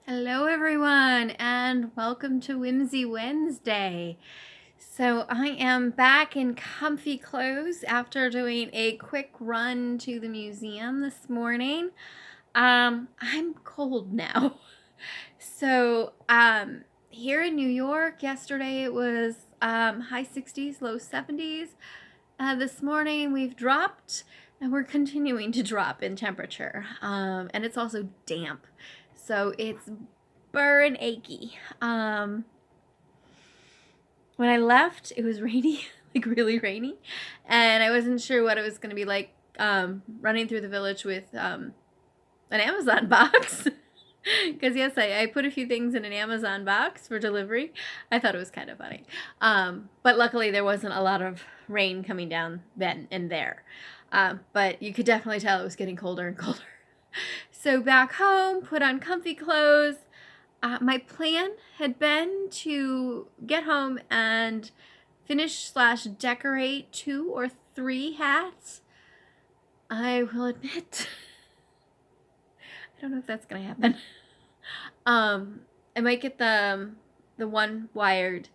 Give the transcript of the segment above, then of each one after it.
Hello, everyone, and welcome to Whimsy Wednesday. So, I am back in comfy clothes after doing a quick run to the museum this morning. I'm cold now. So, here in New York, yesterday it was high 60s, low 70s. This morning we've dropped, and we're continuing to drop in temperature. And it's also damp. So it's burr and achy. When I left, it was rainy, like really rainy, and I wasn't sure what it was going to be like running through the village with an Amazon box. Because, yes, I put a few things in an Amazon box for delivery. I thought it was kind of funny. But luckily, there wasn't a lot of rain coming down then and there. But you could definitely tell it was getting colder and colder. So back home, put on comfy clothes. My plan had been to get home and finish/decorate 2 or 3 hats. I will admit, I don't know if that's gonna happen. I might get the one wired.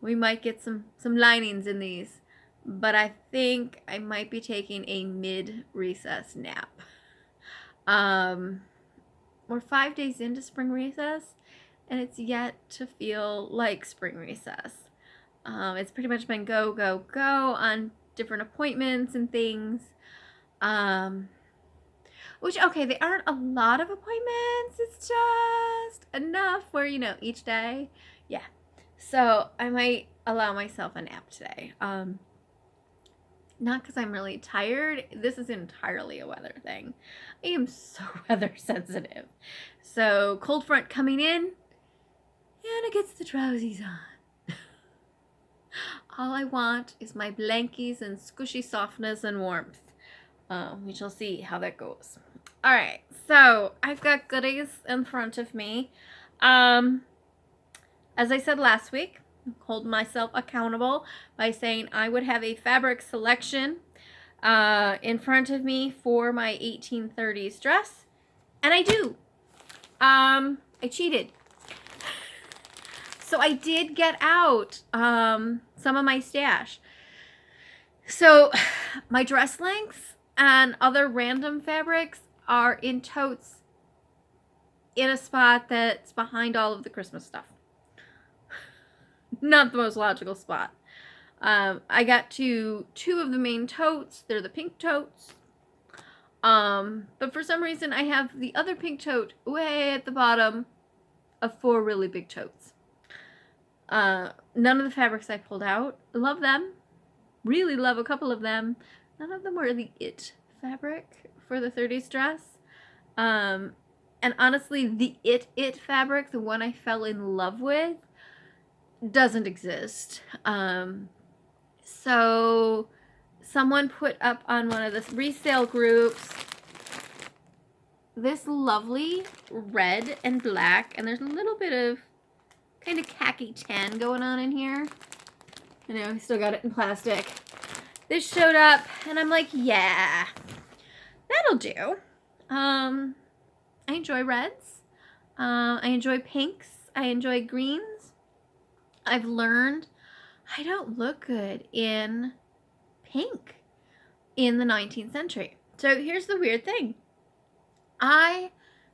We might get some linings in these, but I think I might be taking a mid-recess nap. We're 5 days into spring recess, and it's yet to feel like spring recess. It's pretty much been go, go, go on different appointments and things. Okay, they aren't a lot of appointments. It's just enough where, each day. Yeah. So I might allow myself a nap today. Not because I'm really tired. This is entirely a weather thing. I am so weather sensitive. So cold front coming in, and it gets the drowsies on. All I want is my blankies and squishy softness and warmth. We shall see how that goes. All right, so I've got goodies in front of me. As I said last week, hold myself accountable by saying I would have a fabric selection in front of me for my 1830s dress, and I do. I cheated. So I did get out some of my stash. So my dress lengths and other random fabrics are in totes in a spot that's behind all of the Christmas stuff. Not the most logical spot. I got to 2 of the main totes. They're the pink totes. But for some reason, I have the other pink tote way at the bottom of 4 really big totes. None of the fabrics I pulled out. Love them. Really love a couple of them. None of them were the it fabric for the 30s dress. And honestly, the it fabric, the one I fell in love with, doesn't exist. So someone put up on one of the resale groups this lovely red and black, and there's a little bit of kind of khaki tan going on in here. I know, I still got it in plastic. This showed up, and I'm like, yeah, that'll do. I enjoy reds. I enjoy pinks. I enjoy greens. I've learned I don't look good in pink in the 19th century. So here's the weird thing. I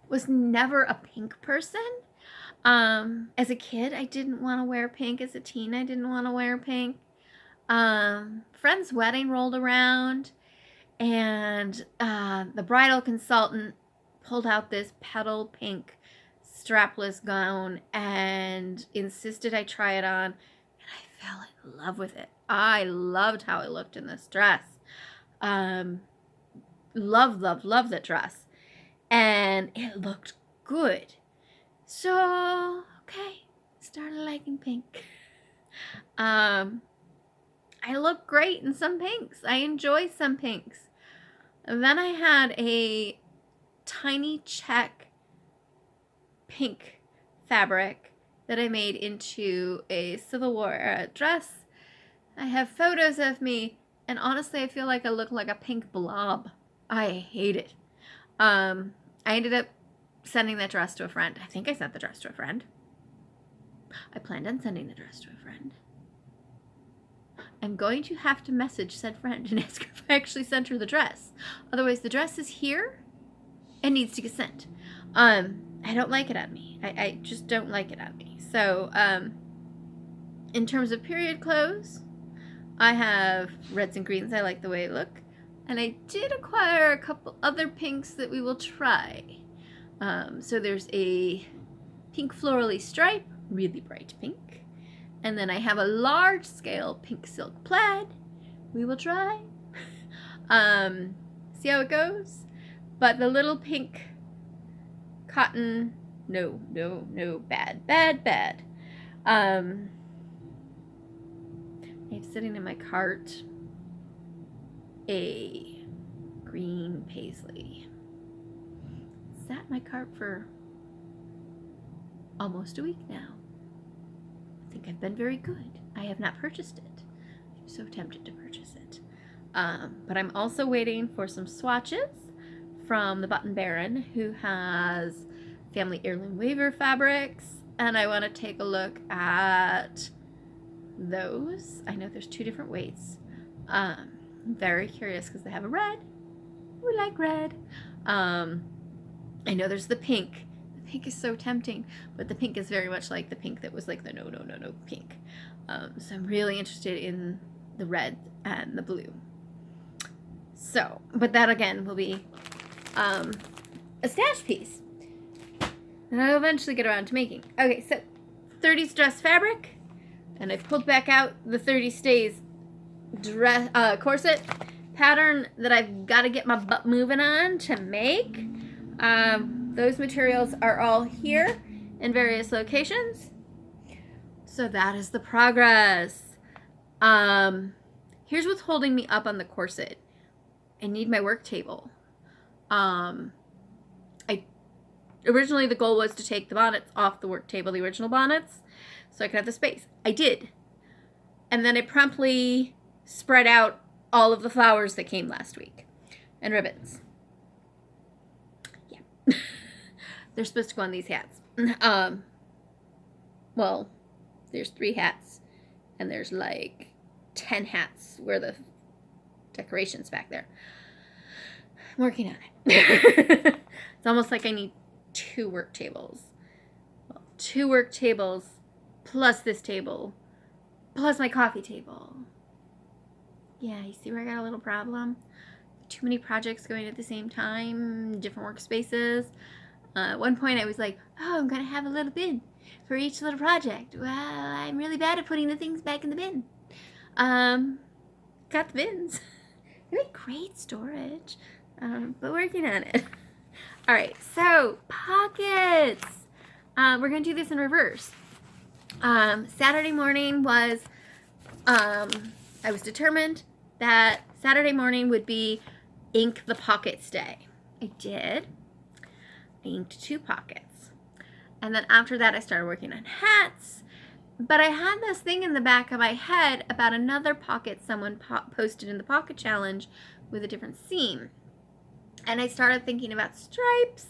was never a pink person. As a kid, I didn't want to wear pink. As a teen, I didn't want to wear pink. Friend's wedding rolled around, and the bridal consultant pulled out this petal pink strapless gown and insisted I try it on, and I fell in love with it. I loved how it looked in this dress. Love that dress. And it looked good. So, okay, started liking pink. I look great in some pinks. I enjoy some pinks. And then I had a tiny check pink fabric that I made into a Civil War era dress. I have photos of me, and honestly, I feel like I look like a pink blob. I hate it. I ended up sending that dress to a friend. I think I sent the dress to a friend. I planned on sending the dress to a friend. I'm going to have to message said friend and ask her if I actually sent her the dress. Otherwise, the dress is here and needs to get sent. I don't like it on me. I just don't like it on me. So, in terms of period clothes, I have reds and greens. I like the way they look. And I did acquire a couple other pinks that we will try. So there's a pink florally stripe, really bright pink. And then I have a large scale pink silk plaid. We will try. See how it goes. But the little pink cotton, no, bad. I have sitting in my cart a green paisley. Sat in my cart for almost a week now. I think I've been very good. I have not purchased it. I'm so tempted to purchase it. But I'm also waiting for some swatches from the Button Baron, who has family heirloom weaver fabrics, and I want to take a look at those. I know there's 2 different weights. I'm very curious because they have a red. We like red. I know there's the pink. The pink is so tempting, but the pink is very much like the pink that was like the no pink. So I'm really interested in the red and the blue. So, but that again will be a stash piece that I'll eventually get around to making. Okay, so 30s dress fabric, and I pulled back out the 30 stays dress corset pattern that I've got to get my butt moving on to make. Those materials are all here in various locations. So that is the progress. Here's what's holding me up on the corset. I need my work table. Originally the goal was to take the bonnets off the work table, the original bonnets, so I could have the space. I did. And then I promptly spread out all of the flowers that came last week and ribbons. Yeah. They're supposed to go on these hats. Well, there's 3 hats and there's like 10 hats where the decorations back there. I'm working on it. It's almost like I need 2 work tables. Well, 2 work tables plus this table plus my coffee table. Yeah, you see where I got a little problem? Too many projects going at the same time, different workspaces. At one point I was like, oh, I'm going to have a little bin for each little project. Well, I'm really bad at putting the things back in the bin. Got the bins. They make great storage, but working on it. All right, so pockets. We're going to do this in reverse. Saturday morning was, I was determined that Saturday morning would be ink the pockets day. I did. I inked 2 pockets. And then after that, I started working on hats. But I had this thing in the back of my head about another pocket someone posted in the pocket challenge with a different seam. And I started thinking about stripes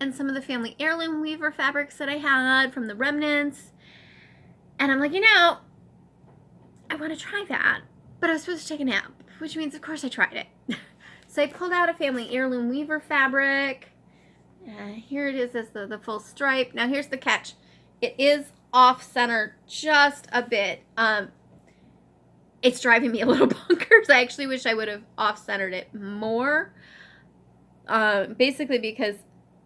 and some of the family heirloom weaver fabrics that I had from the remnants. And I'm like, I want to try that. But I was supposed to take a nap, which means, of course, I tried it. So I pulled out a family heirloom weaver fabric. Here it is as the full stripe. Now here's the catch. It is off center just a bit. It's driving me a little bonkers. I actually wish I would have off centered it more. Basically because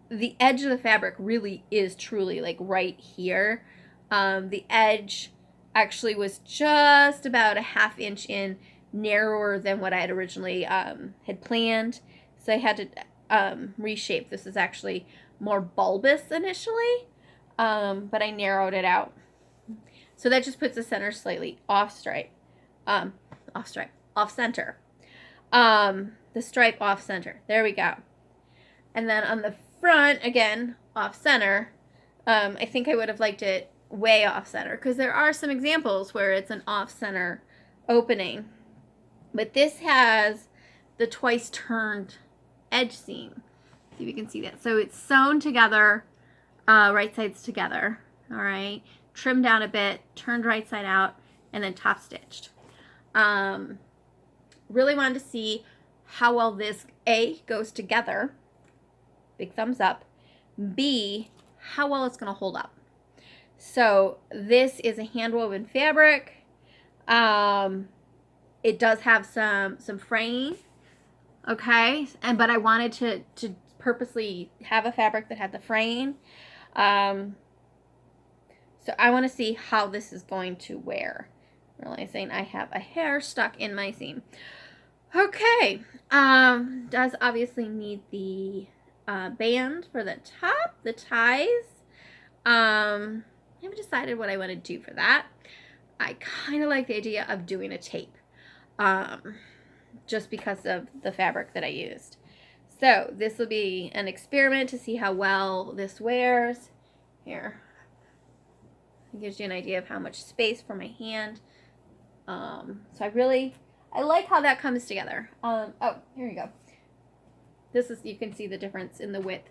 the edge of the fabric really is truly like right here. The edge actually was just about a ½ inch in narrower than what I had originally had planned. So I had to reshape. This is actually more bulbous initially, but I narrowed it out. So that just puts the center slightly off center. The stripe off center. There we go. And then on the front, again, off center, I think I would have liked it way off center because there are some examples where it's an off center opening. But this has the twice turned edge seam. See if you can see that. So it's sewn together, right sides together. All right. Trimmed down a bit, turned right side out, and then top stitched. Really wanted to see how well this A goes together. Big thumbs up. B, how well it's going to hold up. So this is a hand woven fabric. It does have some fraying. Okay, but I wanted to purposely have a fabric that had the fraying. So I want to see how this is going to wear. Realizing I have a hair stuck in my seam. Okay, does obviously need the band for the top, the ties. I haven't decided what I want to do for that. I kind of like the idea of doing a tape. Just because of the fabric that I used. So this will be an experiment to see how well this wears. Here. It gives you an idea of how much space for my hand. So I like how that comes together. Oh, here you go. This is, you can see the difference in the width.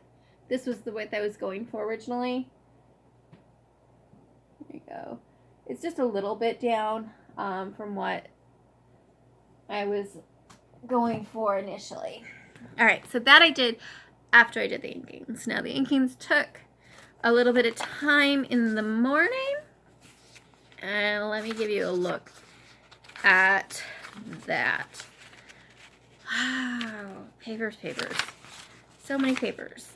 This was the width I was going for originally. There you go. It's just a little bit down from what I was going for initially. All right, so that I did after I did the inkings. Now the inkings took a little bit of time in the morning, and let me give you a look at that. Wow, papers, so many papers.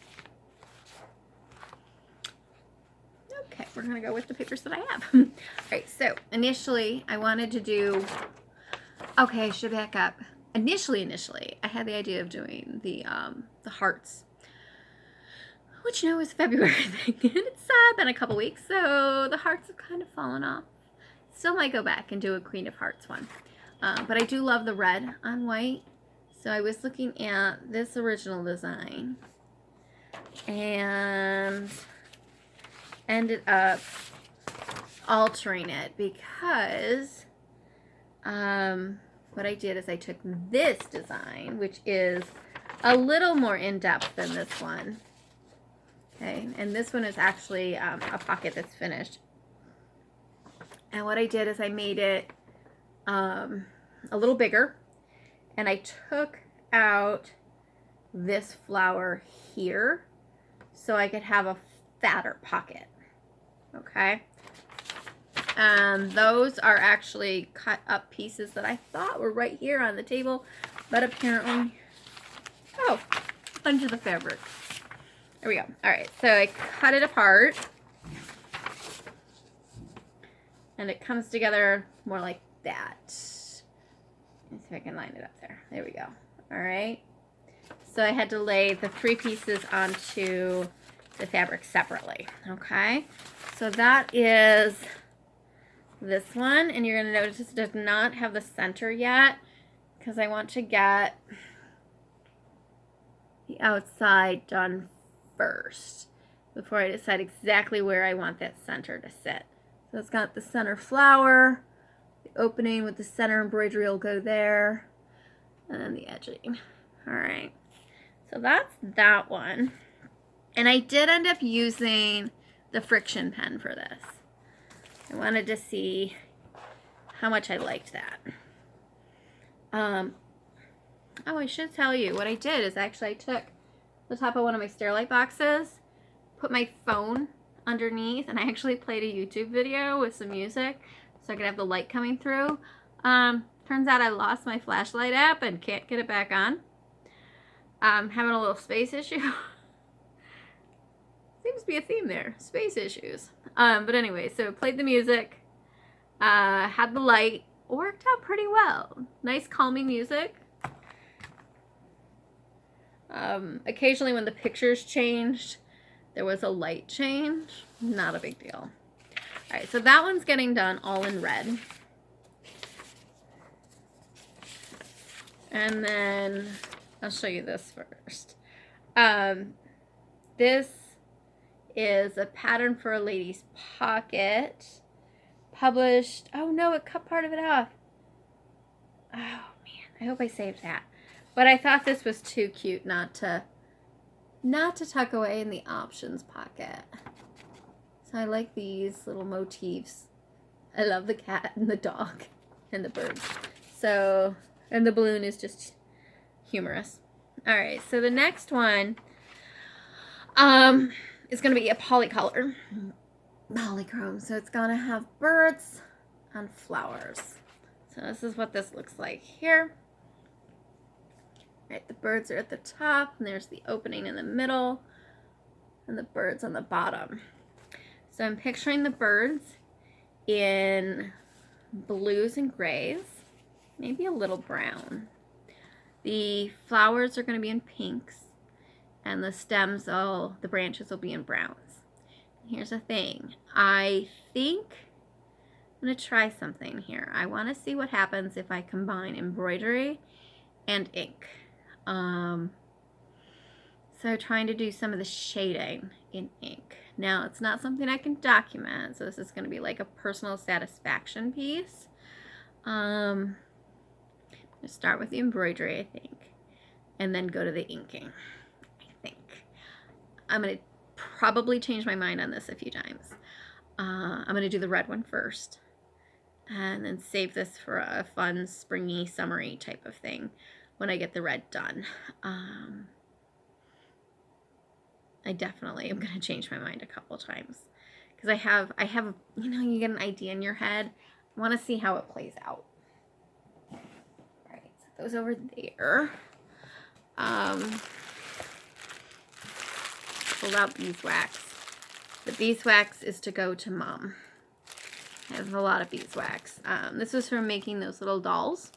Okay, we're gonna go with the papers that I have. All right, so initially I wanted to do, okay, I should back up. Initially, I had the idea of doing the hearts, which, you know, is February thing. And it's been a couple weeks, so the hearts have kind of fallen off. Still might go back and do a Queen of Hearts one. But I do love the red on white. So I was looking at this original design and ended up altering it because what I did is I took this design, which is a little more in-depth than this one. Okay, and this one is actually a pocket that's finished. And what I did is I made it a little bigger, and I took out this flower here so I could have a fatter pocket. Okay. And those are actually cut up pieces that I thought were right here on the table, but apparently, oh, under the fabric. There we go. All right, so I cut it apart, and it comes together more like that. Let's see if I can line it up there. There we go. All right. So I had to lay the 3 pieces onto the fabric separately. Okay. So that is this one, and you're going to notice it does not have the center yet because I want to get the outside done first before I decide exactly where I want that center to sit. So it's got the center flower, the opening with the center embroidery will go there, and then the edging. All right, so that's that one. And I did end up using the friction pen for this. I wanted to see how much I liked that. Oh, I should tell you what I did is actually I took the top of one of my Stairlight boxes, put my phone underneath, and I actually played a YouTube video with some music so I could have the light coming through. Turns out I lost my flashlight app and can't get it back on. I'm having a little space issue. Seems to be a theme there, space issues. But anyway, so played the music, had the light, worked out pretty well. Nice calming music. Occasionally when the pictures changed, there was a light change. Not a big deal. All right, so that one's getting done all in red. And then I'll show you this first. This is a pattern for a lady's pocket. Published, oh no, it cut part of it off. Oh man, I hope I saved that. But I thought this was too cute not to not to tuck away in the options pocket. So I like these little motifs. I love the cat and the dog and the birds. So, and the balloon is just humorous. All right, so the next one is going to be a polycolor. Polychrome. So it's going to have birds and flowers. So this is what this looks like here. Right, the birds are at the top, and there's the opening in the middle, and the birds on the bottom. So I'm picturing the birds in blues and grays, maybe a little brown. The flowers are going to be in pinks, and the stems, the branches will be in browns. Here's the thing. I think I'm going to try something here. I want to see what happens if I combine embroidery and ink. So trying to do some of the shading in ink. Now, it's not something I can document, so this is going to be like a personal satisfaction piece. I'm going to start with the embroidery, I think, and then go to the inking, I think. I'm going to probably change my mind on this a few times. I'm going to do the red one first, and then save this for a fun, springy, summery type of thing when I get the red done. I definitely am going to change my mind a couple times because I have, you know, you get an idea in your head. I want to see how it plays out. All right, set those over there. Pulled out beeswax. The beeswax is to go to Mom. I have a lot of beeswax. This was from making those little dolls.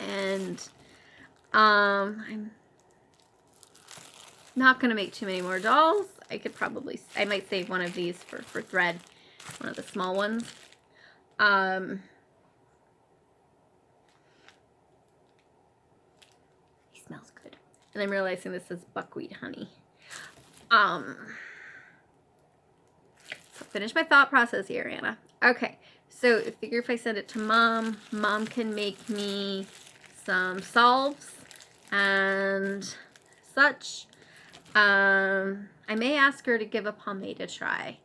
And I'm not going to make too many more dolls. I might save one of these for thread, one of the small ones. He smells good. And I'm realizing this is buckwheat honey. So finish my thought process here, Anna. Okay, so I figure if I send it to Mom, Mom can make me some salves and such. I may ask her to give a pomade a try.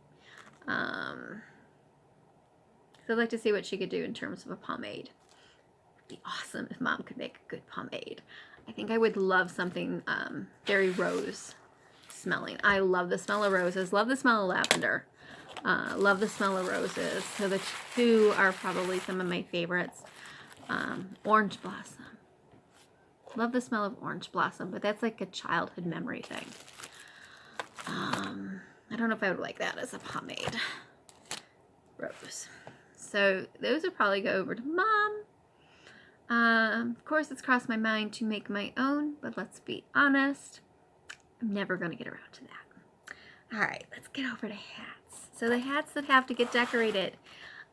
So I'd like to see what she could do in terms of a pomade. It'd be awesome if Mom could make a good pomade. I think I would love something very rose smelling. I love the smell of roses, love the smell of lavender, love the smell of roses. So the two are probably some of my favorites. Orange blossom. Love the smell of orange blossom, but that's like a childhood memory thing. I don't know if I would like that as a pomade. Rose. So those would probably go over to Mom. Of course, it's crossed my mind to make my own, but let's be honest, I'm never going to get around to that. All right, let's get over to hats. So the hats that have to get decorated.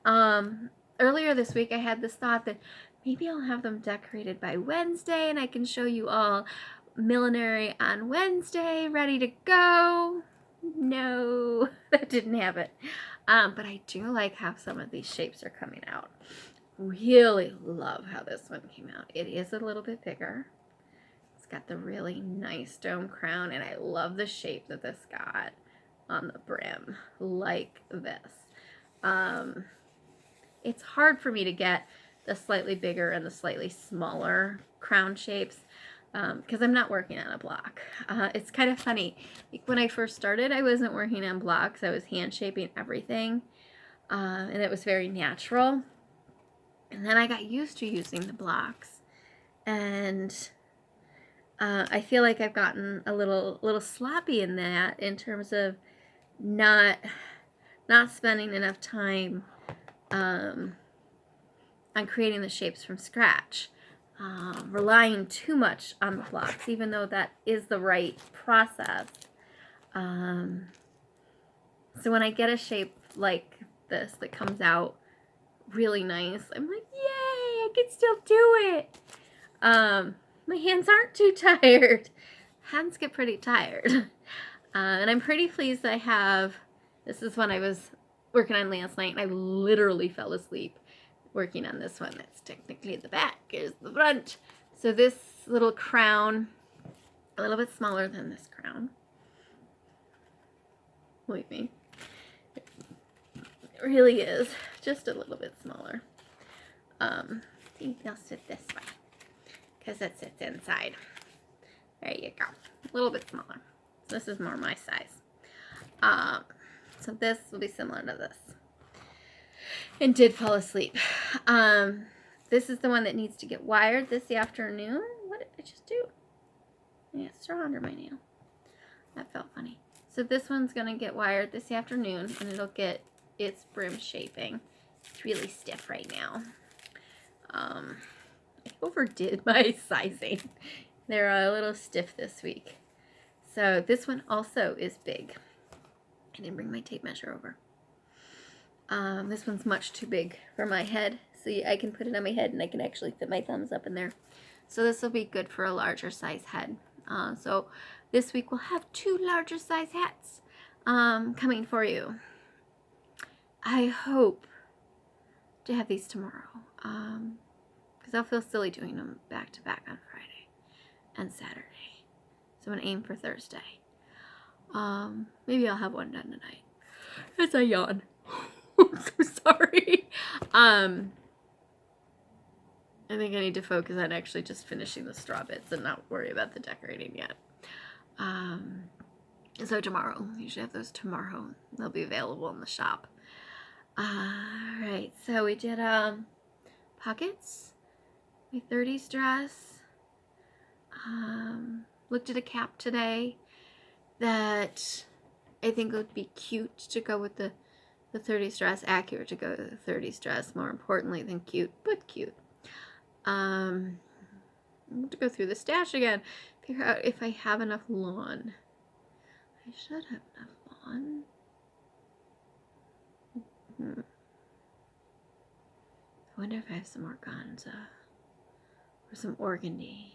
Earlier this week, I had this thought that maybe I'll have them decorated by Wednesday, and I can show you all millinery on Wednesday, ready to go. No, that didn't happen. But I do like how some of these shapes are coming out. Really love how this one came out. It is a little bit bigger. It's got the really nice dome crown, and I love the shape that this got on the brim, like this. It's hard for me to get the slightly bigger and the slightly smaller crown shapes because I'm not working on a block. It's kind of funny. Like when I first started, I wasn't working on blocks. I was hand shaping everything, and it was very natural. And then I got used to using the blocks, and I feel like I've gotten a little sloppy in that in terms of not spending enough time on creating the shapes from scratch, relying too much on the blocks, even though that is the right process. So when I get a shape like this that comes out really nice, I'm like, yay, I can still do it. My hands aren't too tired. Hands get pretty tired. And I'm pretty pleased that I have, this is one I was working on last night, and I literally fell asleep working on this one. That's technically the back. Here's the front. So this little crown A little bit smaller than this crown. Believe me. It really is. Just a little bit smaller. See, I'll sit this way. Because it sits inside. There you go. A little bit smaller. So this is more my size. So this will be similar to this. And did fall asleep. This is the one that needs to get wired this afternoon. What did I just do? I got straw under my nail. That felt funny. So this one's going to get wired this afternoon, and it'll get its brim shaping. It's really stiff right now. I overdid my sizing. They're a little stiff this week. So this one also is big. I didn't bring my tape measure over. This one's much too big for my head. So I can put it on my head and I can actually fit my thumbs up in there. So this will be good for a larger size head. So this week we'll have 2 larger size hats coming for you. I hope to have these tomorrow. Because I'll feel silly doing them back to back on Friday and Saturday. So I'm going to aim for Thursday. Maybe I'll have one done tonight. As I yawn. I'm so sorry. I think I need to focus on actually just finishing the straw bits and not worry about the decorating yet. So tomorrow, you should have those tomorrow. They'll be available in the shop. Alright, so we did pockets, my 30s dress. Looked at a cap today that I think would be cute to go with the 30s dress, accurate to go to the 30s dress, more importantly than cute, but cute. I'm going to go through the stash again, figure out if I have enough lawn. I should have enough lawn. I wonder if I have some organza or some organdy.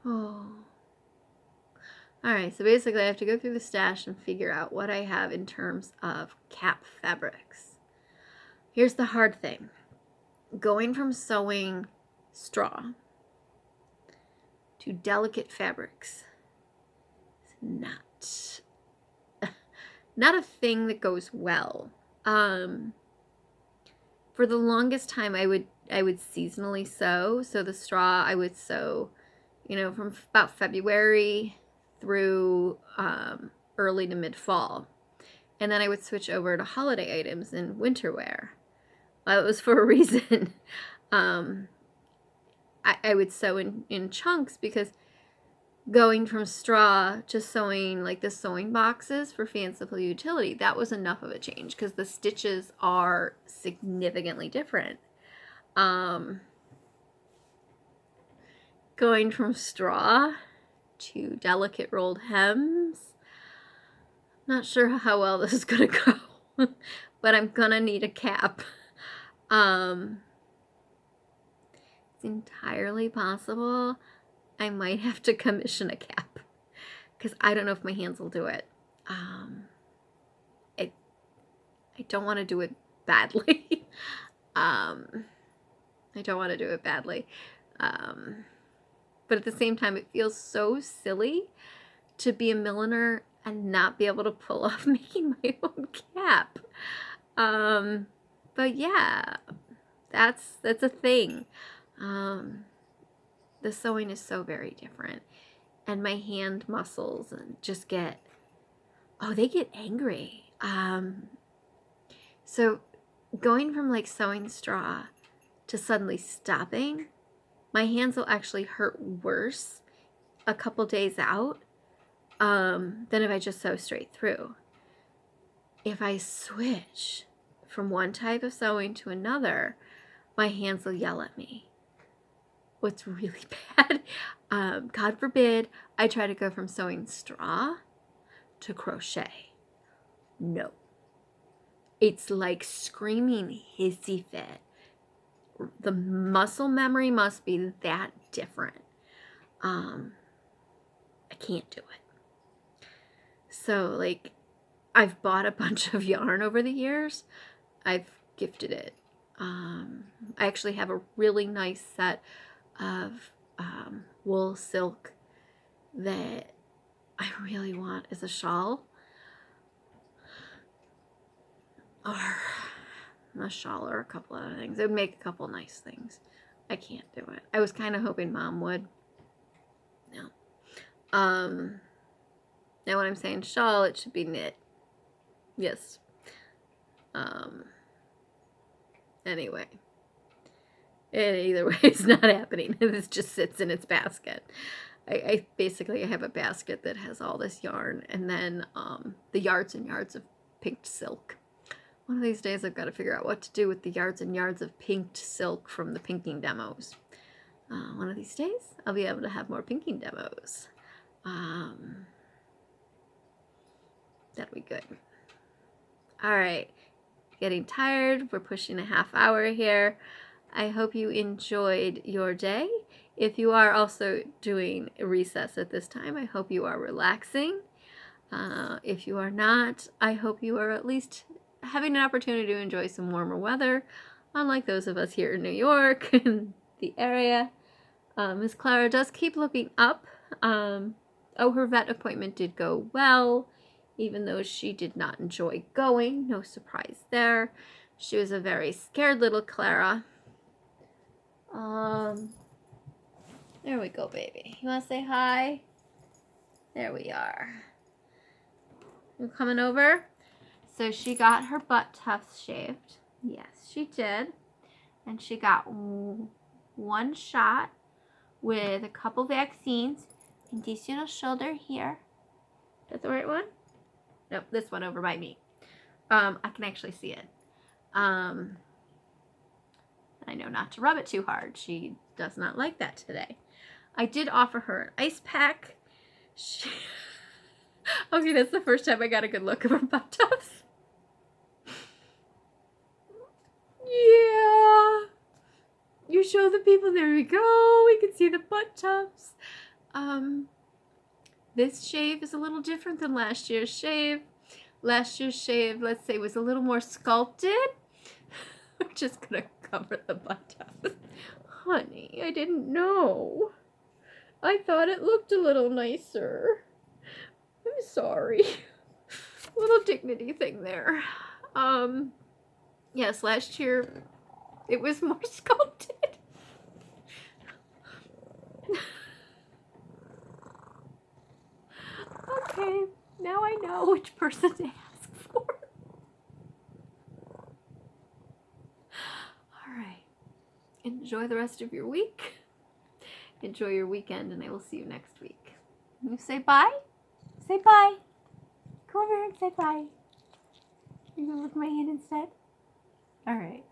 Oh. Alright, so basically I have to go through the stash and figure out what I have in terms of cap fabrics. Here's the hard thing. Going from sewing straw to delicate fabrics is not a thing that goes well. For the longest time I would seasonally sew. So the straw I would sew, from about February through early to mid-fall. And then I would switch over to holiday items and winter wear. It was for a reason. I would sew in chunks because going from straw to sewing like the sewing boxes for fanciful utility, that was enough of a change because the stitches are significantly different. Going from straw to delicate rolled hems, not sure how well this is gonna go, but I'm gonna need a cap. It's entirely possible I might have to commission a cap because I don't know if my hands will do it. I don't want to do it badly. I don't want to do it badly. But at the same time, it feels so silly to be a milliner and not be able to pull off making my own cap. But yeah, that's a thing. The sewing is so very different. And my hand muscles just get angry. So going from like sewing straw to suddenly stopping, my hands will actually hurt worse a couple days out than if I just sew straight through. If I switch from one type of sewing to another, my hands will yell at me. What's really bad, God forbid, I try to go from sewing straw to crochet. No. It's like screaming hissy fit. The muscle memory must be that different. I can't do it. So, like, I've bought a bunch of yarn over the years. I've gifted it. I actually have a really nice set of wool silk that I really want is a shawl. Or a shawl or a couple other things. It would make a couple nice things. I can't do it. I was kind of hoping Mom would. No. Now when I'm saying shawl, it should be knit. Yes. Anyway. Either way, it's not happening. This just sits in its basket. I basically have a basket that has all this yarn, and then the yards and yards of pinked silk. One of these days I've got to figure out what to do with the yards and yards of pinked silk from the pinking demos. One of these days I'll be able to have more pinking demos. That'll be good. Alright, getting tired. We're pushing a half hour here. I hope you enjoyed your day. If you are also doing recess at this time, I hope you are relaxing. If you are not, I hope you are at least having an opportunity to enjoy some warmer weather, unlike those of us here in New York and the area. Miss Clara does keep looking up. Her vet appointment did go well, even though she did not enjoy going. No surprise there. She was a very scared little Clara. There we go, baby. You want to say hi? There we are. You coming over? So she got her butt tufts shaved. Yes, she did. And she got one shot with a couple vaccines in this little shoulder here. Is that the right one? Nope, this one over by me. I can actually see it. I know not to rub it too hard. She does not like that today. I did offer her an ice pack. Okay, that's the first time I got a good look at her butt tufts. Yeah. You show the people. There we go. We can see the butt tufts. This shave is a little different than last year's shave. Last year's shave, let's say, was a little more sculpted. I'm just gonna cover the butt tufts. Honey, I didn't know. I thought it looked a little nicer. I'm sorry. Little dignity thing there. Yes, last year it was more sculpted. Okay, now I know which person to ask for. Alright. Enjoy the rest of your week. Enjoy your weekend, and I will see you next week. You say bye? Say bye. Come over here and say bye. You gonna lick my hand instead? Alright.